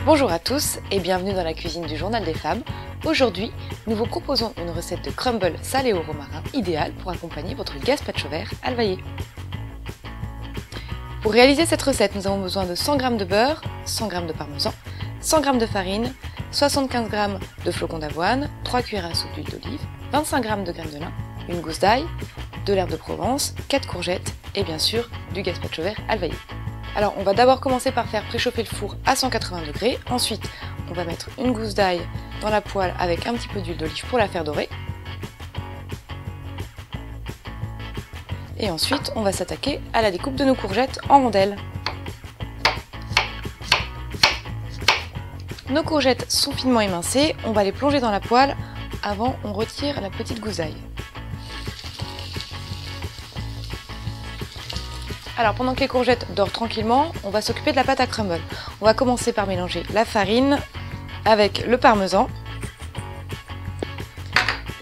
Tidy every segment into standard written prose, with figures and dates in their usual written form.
Bonjour à tous et bienvenue dans la cuisine du Journal des Femmes. Aujourd'hui, nous vous proposons une recette de crumble salé au romarin idéale pour accompagner votre gazpacho vert alvaillé. Pour réaliser cette recette, nous avons besoin de 100 g de beurre, 100 g de parmesan, 100 g de farine, 75 g de flocons d'avoine, 3 cuillères à soupe d'huile d'olive, 25 g de graines de lin, une gousse d'ail, de l'herbe de Provence, 4 courgettes et bien sûr du gazpacho vert alvaillé. Alors on va d'abord commencer par faire préchauffer le four à 180 degrés, ensuite on va mettre une gousse d'ail dans la poêle avec un petit peu d'huile d'olive pour la faire dorer. Et ensuite on va s'attaquer à la découpe de nos courgettes en rondelles. Nos courgettes sont finement émincées, on va les plonger dans la poêle avant on retire la petite gousse d'ail. Alors pendant que les courgettes dorent tranquillement, on va s'occuper de la pâte à crumble. On va commencer par mélanger la farine avec le parmesan.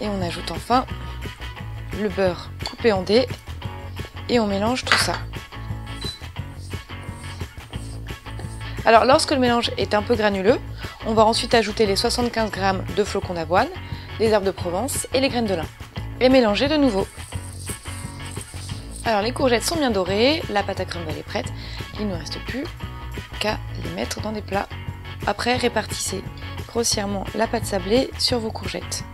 Et on ajoute enfin le beurre coupé en dés. Et on mélange tout ça. Alors lorsque le mélange est un peu granuleux, on va ensuite ajouter les 75 g de flocons d'avoine, les herbes de Provence et les graines de lin. Et mélanger de nouveau. Alors les courgettes sont bien dorées, la pâte à crumble est prête, il ne nous reste plus qu'à les mettre dans des plats. Après, répartissez grossièrement la pâte sablée sur vos courgettes.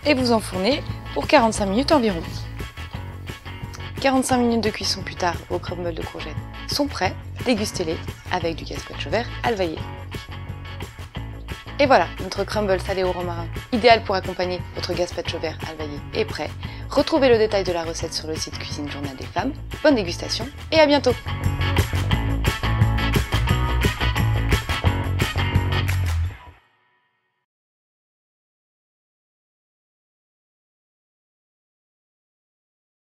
Et vous enfournez pour 45 minutes environ. 45 minutes de cuisson plus tard, vos crumbles de courgettes sont prêts, dégustez-les avec du gazpacho vert alvaillé. Et voilà, notre crumble salé au romarin, idéal pour accompagner votre gazpacho vert alvaillé, est prêt. Retrouvez le détail de la recette sur le site Cuisine Journal des Femmes. Bonne dégustation et à bientôt!